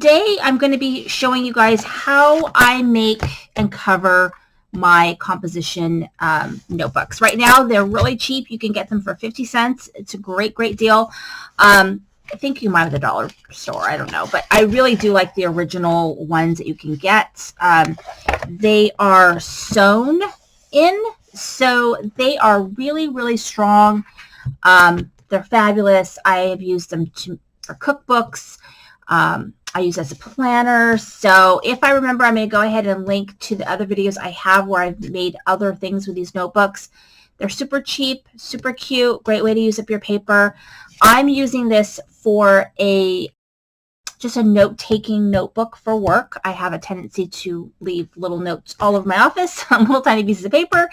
today I'm going to be showing you guys how I make and cover my composition notebooks. Right now they're really cheap. You can get them for 50 cents. It's a great deal. I think you might have the dollar store, I don't know, but I really do like the original ones that you can get. They are sewn in, so they are really strong. They're fabulous. I have used them for cookbooks. I use as a planner. So if I remember, I'm going to go ahead and link to the other videos I have where I've made other things with these notebooks. They're super cheap, super cute, great way to use up your paper. I'm using this for just a note-taking notebook for work. I have a tendency to leave little notes all over my office on little tiny pieces of paper.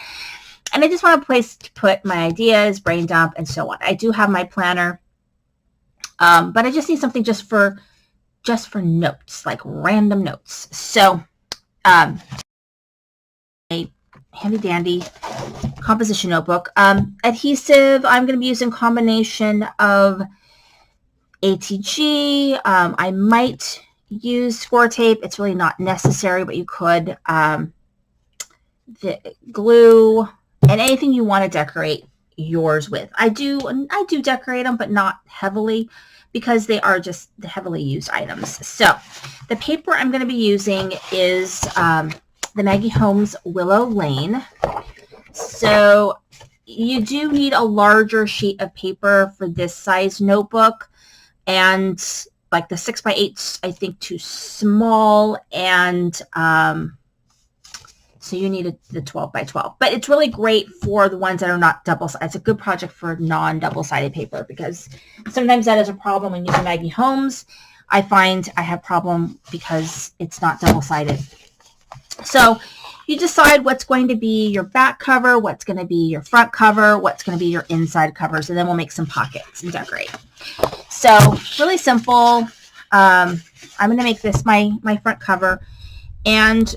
And I just want a place to put my ideas, brain dump, and so on. I do have my planner, but I just need something just for notes, like random notes. So a handy dandy composition notebook. Adhesive, I'm going to be using a combination of ATG. I might use score tape. It's really not necessary, but you could. The glue and anything you want to decorate yours with. I do decorate them, but not heavily, because they are just the heavily used items. So the paper I'm going to be using is the Maggie Holmes Willow Lane. So you do need a larger sheet of paper for this size notebook, and like the 6x8, I think too small, and so you need the 12x12. But it's really great for the ones that are not double-sided. It's a good project for non-double-sided paper, because sometimes that is a problem when using Maggie Holmes. I find I have problem because it's not double-sided. So you decide what's going to be your back cover, what's going to be your front cover, what's going to be your inside covers, and then we'll make some pockets and decorate. So really simple. I'm going to make this my front cover, and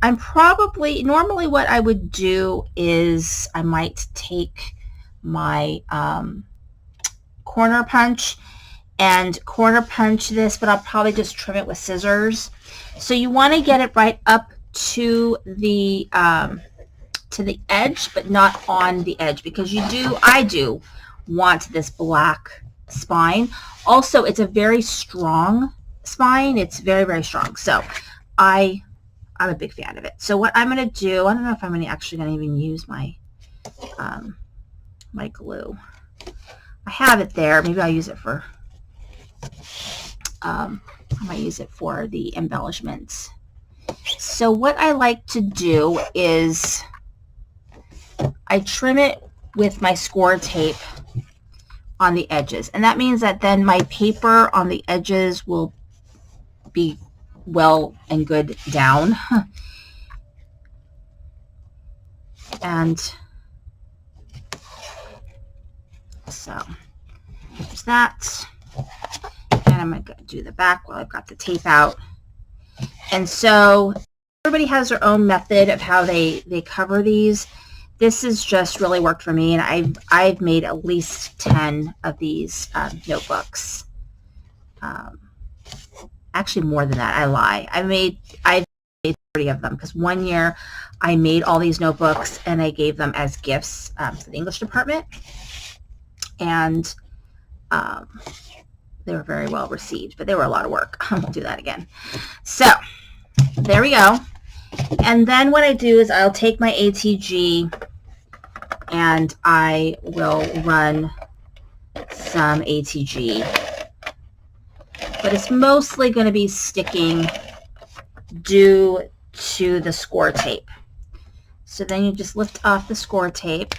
I'm normally what I would do is I might take my corner punch and corner punch this, but I'll probably just trim it with scissors. So you want to get it right up to the edge, but not on the edge, because I do want this black spine. Also, it's a very strong spine. It's very strong. So I'm a big fan of it. So what I'm going to do, I don't know if I'm actually going to even use my my glue. I have it there. Maybe I'll use it for, I might use it for the embellishments. So what I like to do is I trim it with my score tape on the edges. And that means that then my paper on the edges will be well and good down. And so there's that. And I'm going to do the back while I've got the tape out. And so everybody has their own method of how they cover these. This has just really worked for me, and I've made at least 10 of these notebooks. Actually more than that, I lie. I've made 30 of them, because one year I made all these notebooks and I gave them as gifts to the English department, and they were very well received, but they were a lot of work. I won't do that again. So there we go. And then what I do is I'll take my ATG and I will run some ATG, but it's mostly going to be sticking due to the score tape. So then you just lift off the score tape.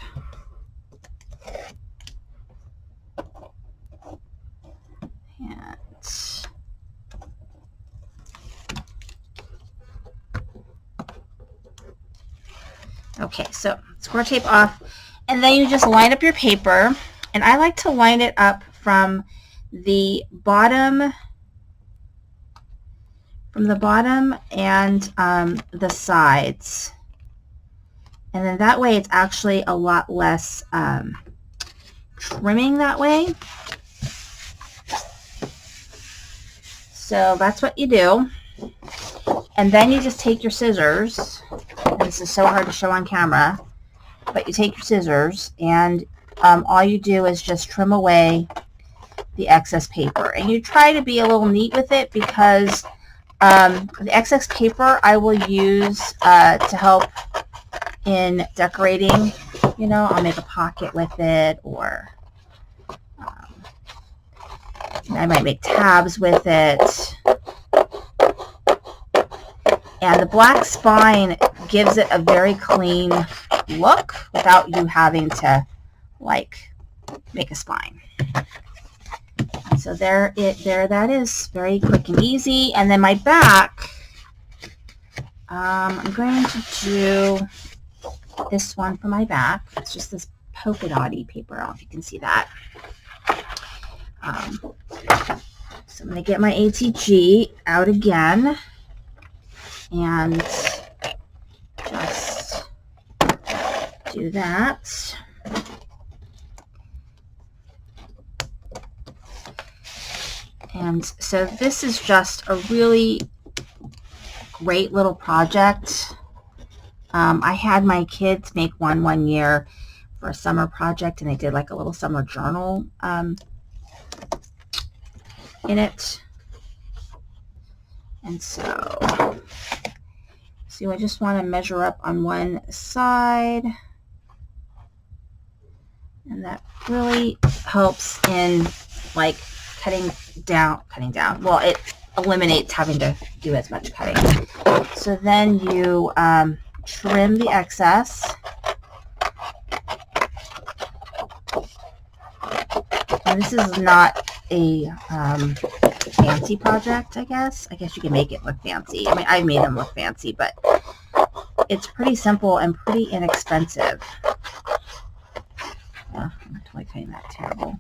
Okay, so score tape off, and then you just line up your paper, and I like to line it up from the bottom and the sides, and then that way it's actually a lot less trimming that way. So that's what you do. And then you just take your scissors. And this is so hard to show on camera. But you take your scissors and all you do is just trim away the excess paper. And you try to be a little neat with it because the excess paper I will use to help in decorating. You know, I'll make a pocket with it, or I might make tabs with it. And the black spine gives it a very clean look without you having to like make a spine. So there that is, very quick and easy. And then my back, I'm going to do this one for my back. It's just this polka dotty paper. I don't know if you can see that. So I'm going to get my ATG out again and just do that. And so this is just a really great little project. I had my kids make one year for a summer project, and they did like a little summer journal in it. And so I just want to measure up on one side, and that really helps in like cutting down. Well, it eliminates having to do as much cutting. So then you trim the excess. And this is not a fancy project, I guess. I guess you can make it look fancy. I mean, I made them look fancy, but it's pretty simple and pretty inexpensive. I'm totally cutting that terrible.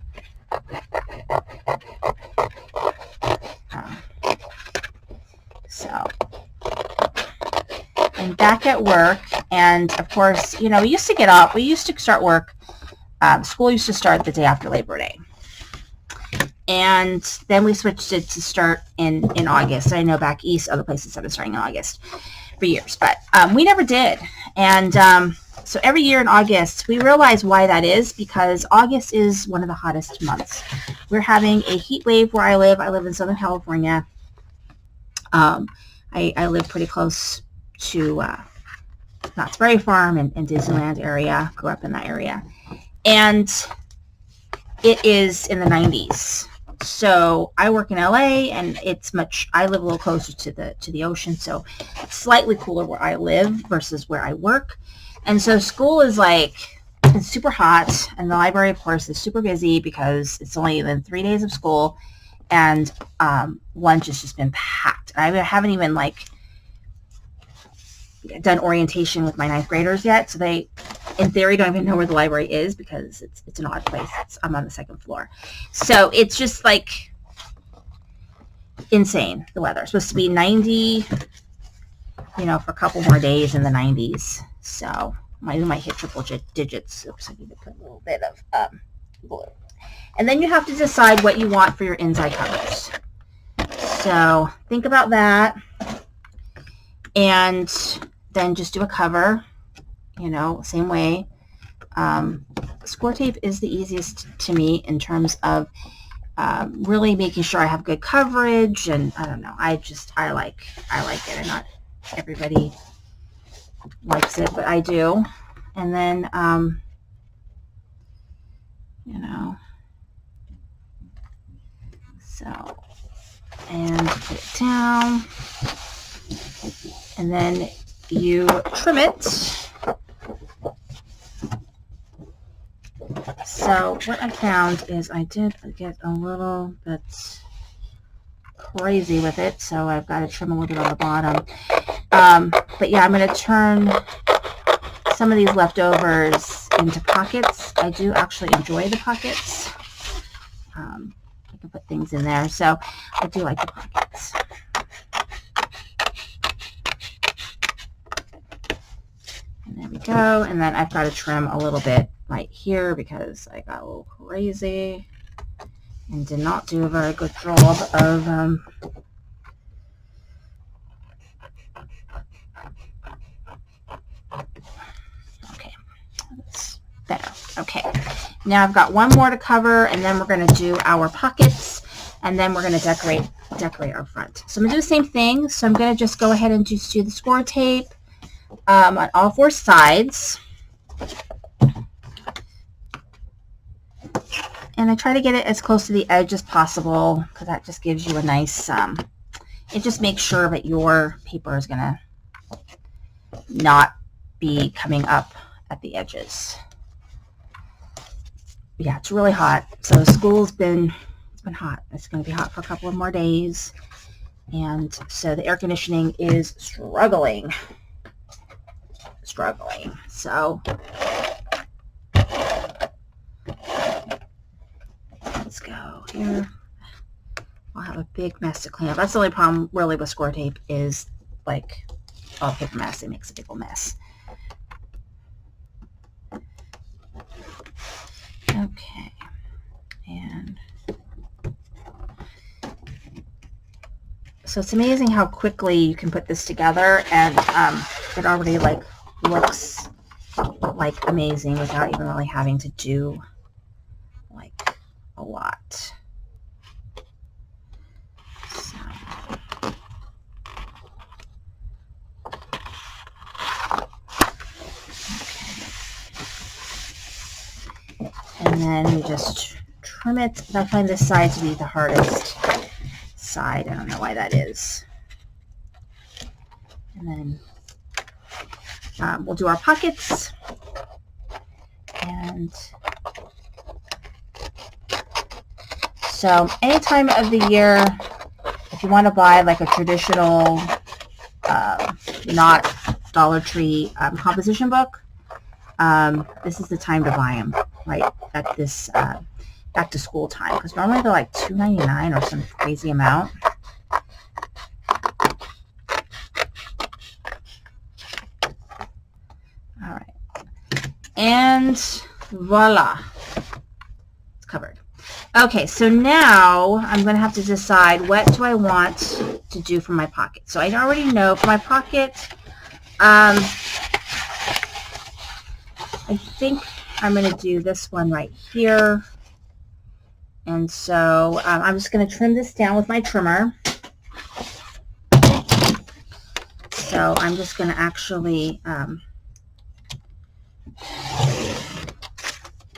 And back at work, and of course, you know, we used to start work, school used to start the day after Labor Day. And then we switched it to start in August. I know back east, other places started starting in August for years, but we never did. And so every year in August, we realize why that is, because August is one of the hottest months. We're having a heat wave where I live. I live in Southern California. I live pretty close to Knott's Berry Farm and Disneyland area. Grew up in that area. And it is in the 90s. So I work in LA, and I live a little closer to the ocean, so it's slightly cooler where I live versus where I work. And so school is it's super hot, and the library, of course, is super busy because it's only been 3 days of school, and lunch has just been packed. I haven't even done orientation with my 9th graders yet, so they, in theory, don't even know where the library is because it's an odd place. I'm on the 2nd floor. So it's just insane, the weather. It's supposed to be 90, for a couple more days in the 90s. So we might hit triple digits. Oops, I need to put a little bit of glue. And then you have to decide what you want for your inside covers. So think about that. And then just do a cover, same way. Score tape is the easiest to me in terms of really making sure I have good coverage, and I don't know, I like it, and not everybody likes it, but I do. And then so, and put it down, and then you trim it. So what I found is I did get a little bit crazy with it, so I've got to trim a little bit on the bottom. But yeah, I'm going to turn some of these leftovers into pockets. I do actually enjoy the pockets. I can put things in there, so I do like the pockets. And there we go. And then I've got to trim a little bit right here because I got a little crazy and did not do a very good job of Okay, now I've got one more to cover, and then we're going to do our pockets, and then we're going to decorate our front. So I'm going to do the same thing. So I'm going to just go ahead and just do the score tape on all 4 sides. And I try to get it as close to the edge as possible because that just gives you a nice, it just makes sure that your paper is going to not be coming up at the edges. Yeah, it's really hot. So school's been hot. It's going to be hot for a couple of more days. And so the air conditioning is struggling. So let's go here. I'll have a big mess to clean up. That's the only problem really with score tape is like all paper mask. It makes a big old mess. Okay. And so it's amazing how quickly you can put this together, and it already like looks like amazing without even really having to do like a lot. So. Okay. And then you just trim it. I find this side to be the hardest side. I don't know why that is. And then we'll do our pockets. And so any time of the year, if you want to buy like a traditional, not Dollar Tree composition book, this is the time to buy them, right at this back to school time, because normally they're like $2.99 or some crazy amount. All right, and voila, it's covered. Okay, so now I'm going to have to decide what do I want to do for my pocket. So I already know for my pocket, I think I'm going to do this one right here. And so I'm just going to trim this down with my trimmer. So I'm just going to actually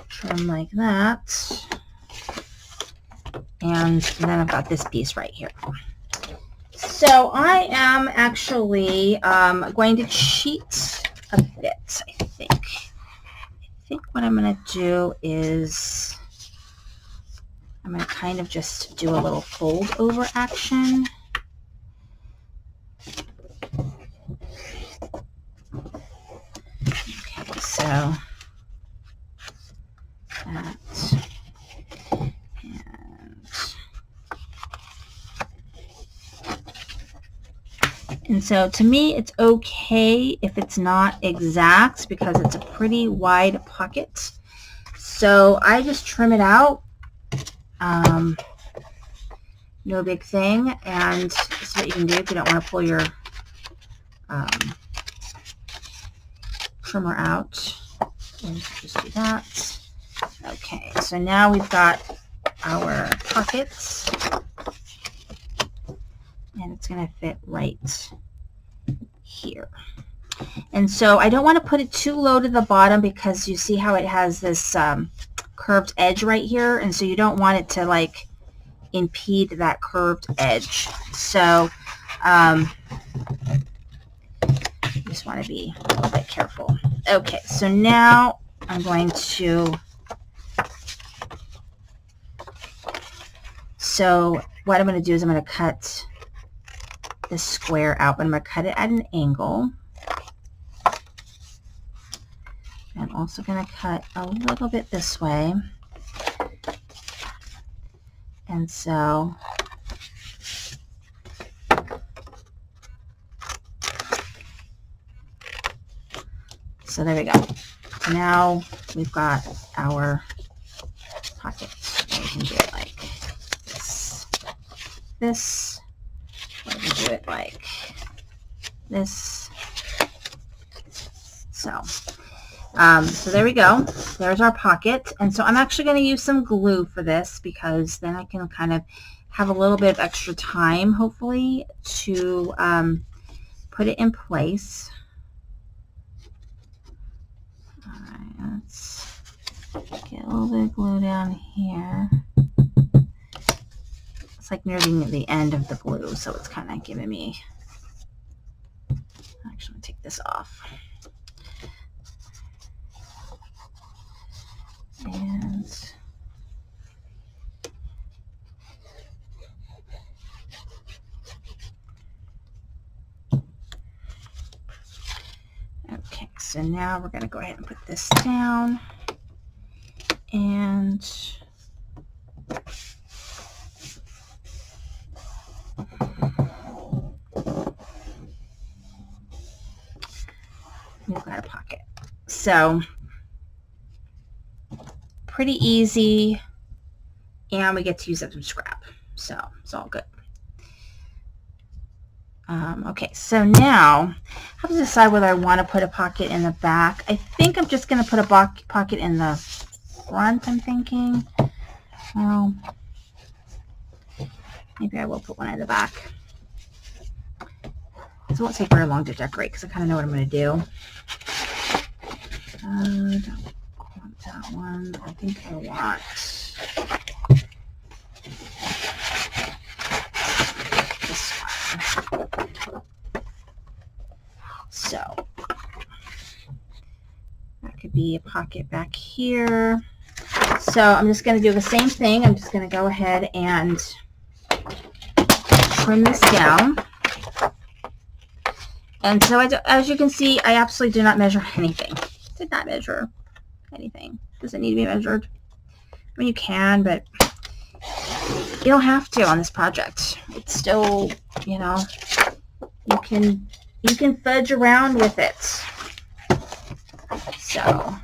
trim like that. And then I've got this piece right here. So I am actually going to cheat a bit, I think. I think what I'm going to do is I'm going to kind of just do a little fold over action. Okay, so that. And so to me, it's okay if it's not exact because it's a pretty wide pocket. So I just trim it out. No big thing. And this is what you can do if you don't want to pull your trimmer out. And just do that. Okay, so now we've got our pockets. And it's going to fit right here. And so I don't want to put it too low to the bottom because you see how it has this curved edge right here, and so you don't want it to like impede that curved edge. So you just want to be a little bit careful. Okay, so now I'm going to, so what I'm going to do is I'm going to cut this square out, but I'm going to cut it at an angle. I'm also going to cut a little bit this way. And so there we go. So now we've got our pocket. We can do it like this. Or we can do it like this. So, So there we go. There's our pocket. And so I'm actually going to use some glue for this because then I can kind of have a little bit of extra time, hopefully, to put it in place. All right, let's get a little bit of glue down here. It's like near the end of the glue, so it's kind of giving me... Actually, I'm going to take this off. And okay, so now we're going to go ahead and put this down and we've got a pocket. So pretty easy, and we get to use up some scrap, so it's all good. Okay, so now I have to decide whether I want to put a pocket in the back. I think I'm just going to put a pocket in the front, I'm thinking. Well, maybe I will put one in the back. It won't take very long to decorate because I kind of know what I'm going to do. I don't want that one. I think I want this one. So that could be a pocket back here. So I'm just going to do the same thing. I'm just going to go ahead and trim this down. And so as you can see, I absolutely do not measure anything. Did not measure anything. Does it need to be measured? I mean, you can, but you don't have to on this project. It's still, you know, you can fudge around with it. So,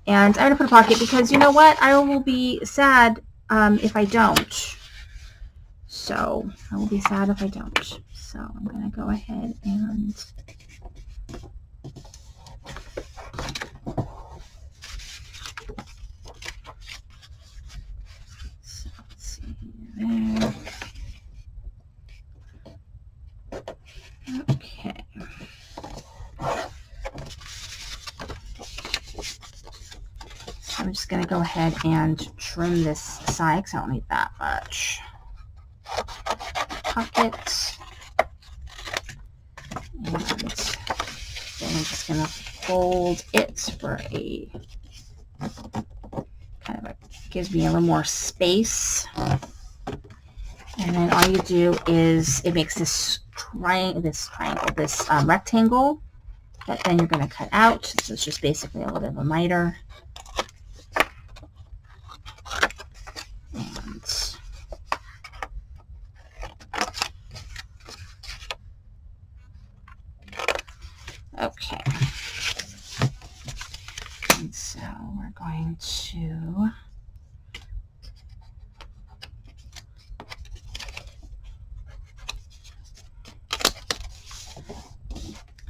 and I'm gonna put a pocket because you know what? I will be sad if I don't. So I will be sad if I don't. So I'm gonna go ahead and there. Okay. So I'm just going to go ahead and trim this side because I don't need that much. Pocket. And then I'm just going to fold it for a kind of a, gives me a little more space. And then all you do is it makes this rectangle that then you're going to cut out. So it's just basically a little bit of a miter. And okay. And so we're going to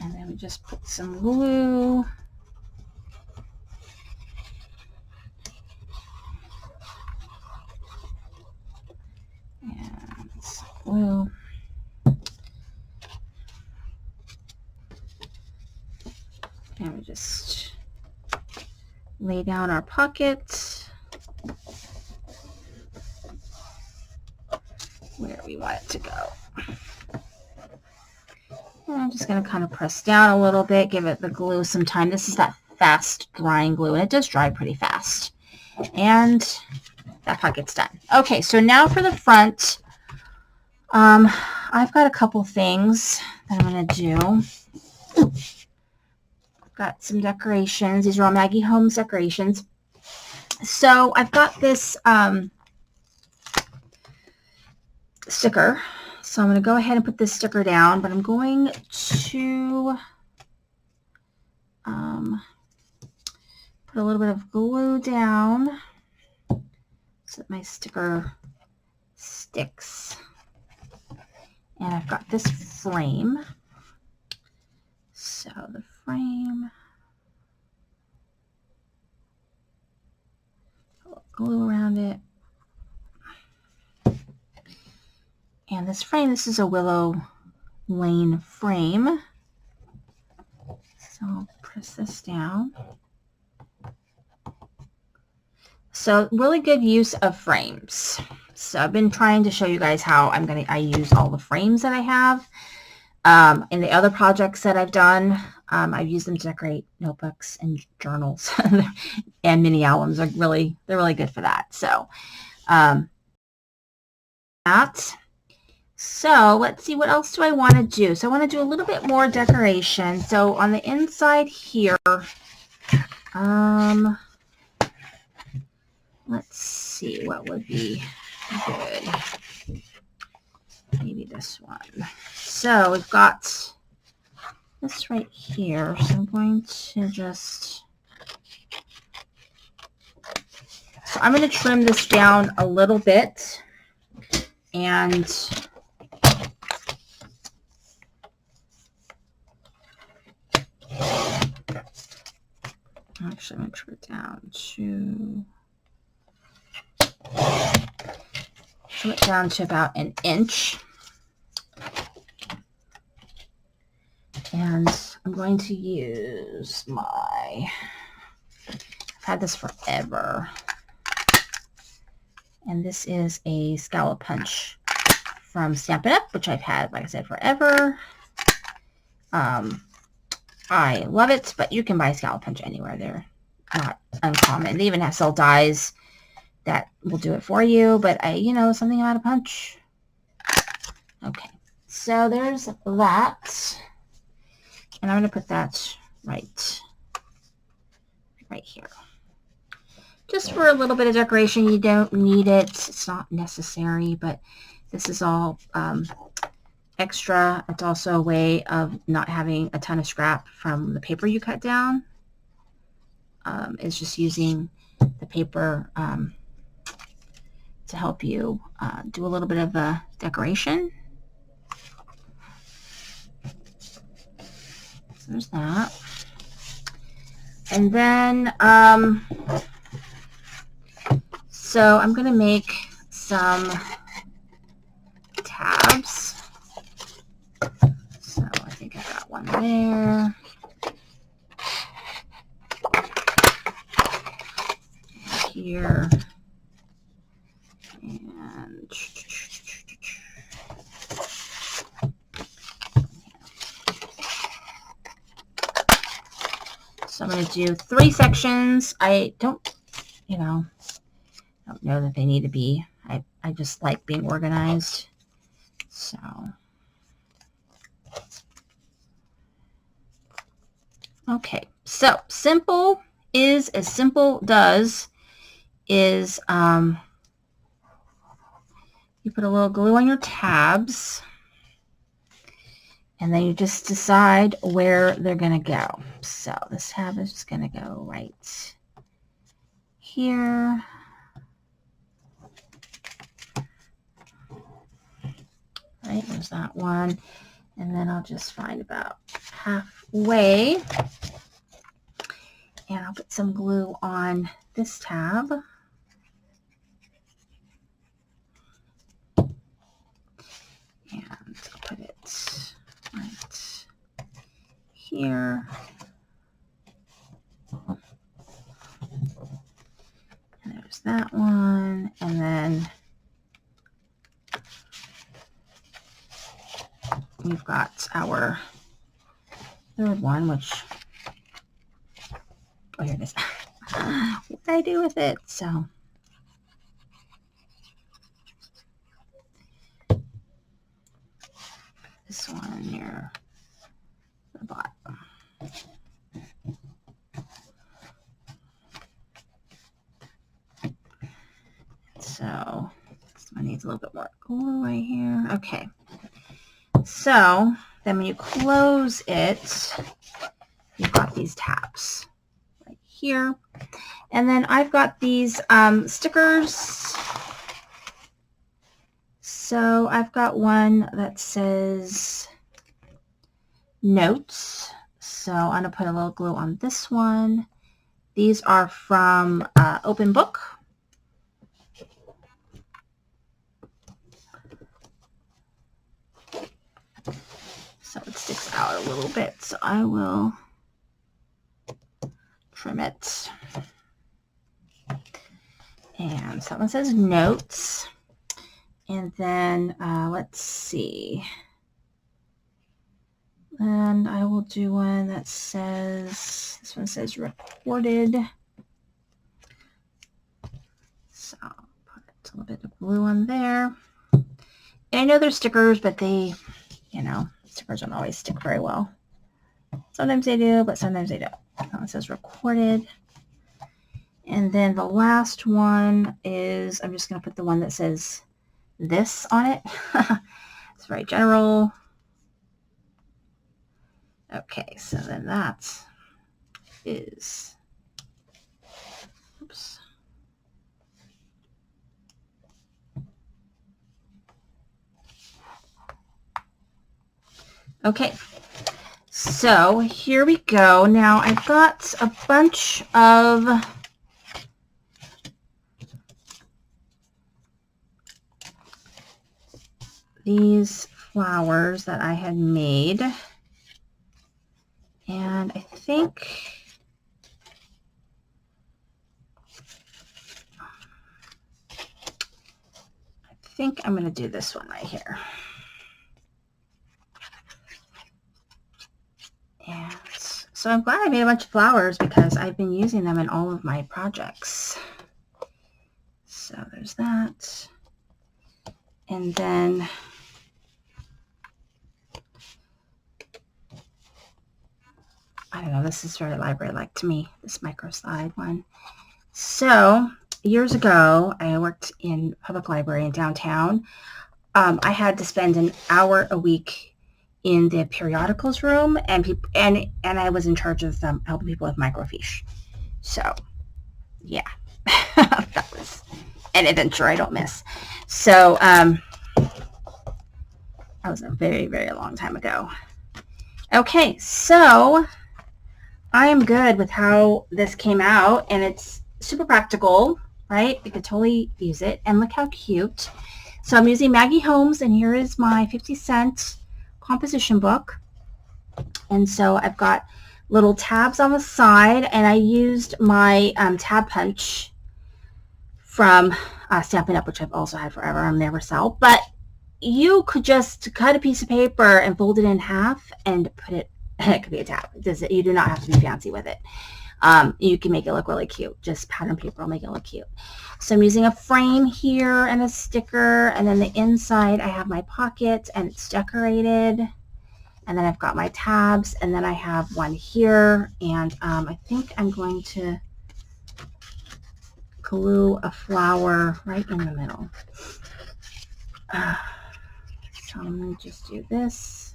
and then we just put some glue. And some glue. And we just lay down our pocket where we want it to go. And I'm just going to kind of press down a little bit, give it the glue some time. This is that fast drying glue, and it does dry pretty fast. And that pocket's done. Okay, so now for the front, I've got a couple things that I'm going to do. I've got some decorations. These are all Maggie Holmes decorations. So I've got this sticker. So I'm going to go ahead and put this sticker down, but I'm going to put a little bit of glue down so that my sticker sticks. And I've got this frame. So the frame, around it. And this frame, this is a Willow Lane frame. So I'll press this down. So really good use of frames. So I've been trying to show you guys how I use all the frames that I have. In the other projects that I've done, I've used them to decorate notebooks and journals and mini albums. They're really good for that. So so let's see, what else do I want to do? So I want to do a little bit more decoration. So on the inside here, let's see what would be good. Maybe this one. So we've got this right here. So I'm going to just... So I'm going to trim this down a little bit. And actually, I'm going to trim it down to about an inch. And I'm going to use I've had this forever. And this is a scallop punch from Stampin' Up, which I've had, like I said, forever. I love it, but you can buy scallop punch anywhere. They're not uncommon. They even sell dies that will do it for you, but something about a punch. Okay, so there's that. And I'm going to put that right here. Just for a little bit of decoration. You don't need it. It's not necessary, but this is all extra. It's also a way of not having a ton of scrap from the paper you cut down. It's just using the paper to help you do a little bit of a decoration. So there's that. And then, so I'm going to make some tabs. So I think I've got one there. Here. And so I'm going to do 3 sections. I don't know that they need to be. I just like being organized. So okay. So simple is as simple does is you put a little glue on your tabs, and then you just decide where they're going to go. So this tab is just going to go right here. Right, there's that one. And then I'll just find about halfway. And I'll put some glue on this tab. And I'll put it right here. And there's that one. And then we've got our third one, which, oh, here it is. What did I do with it? So this one near the bottom. So this one needs a little bit more glue right here. Okay. So then when you close it, you've got these tabs right here. And then I've got these stickers. So I've got one that says notes. So I'm going to put a little glue on this one. These are from Open Book. out a little bit, so I will trim it. And so that one says notes. And then let's see. And I will do one that says, this one says recorded. So I'll put a little bit of glue on there. And I know they're stickers, but they, you know, stickers don't always stick very well. Sometimes they do, but sometimes they don't. That one says recorded. And then the last one is, I'm just going to put the one that says this on it. It's very general. Okay, so then that is, oops. Okay, so here we go. Now I've got a bunch of these flowers that I had made, and I think I'm going to do this one right here. And so I'm glad I made a bunch of flowers because I've been using them in all of my projects. So there's that. And then I don't know, this is very library-like to me, this micro slide one. So years ago, I worked in public library in downtown. I had to spend an hour a week in the periodicals room, and I was in charge of helping people with microfiche. So yeah, that was an adventure I don't miss. So that was a very, very long time ago. Okay, so I am good with how this came out, and it's super practical, right? You could totally use it, and look how cute. So I'm using Maggie Holmes, and here is my 50-cent composition book. And so I've got little tabs on the side, and I used my tab punch from Stampin' Up, which I've also had forever and never sell. But you could just cut a piece of paper and fold it in half and put it, it could be a tab. You do not have to be fancy with it. You can make it look really cute. Just pattern paper will make it look cute. So I'm using a frame here and a sticker, and then the inside I have my pocket and it's decorated. And then I've got my tabs, and then I have one here, and I think I'm going to glue a flower right in the middle. So I'm going to just do this.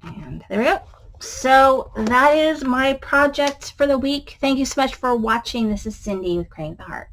And there we go. So that is my project for the week. Thank you so much for watching. This is Cindy with Creating the Heart.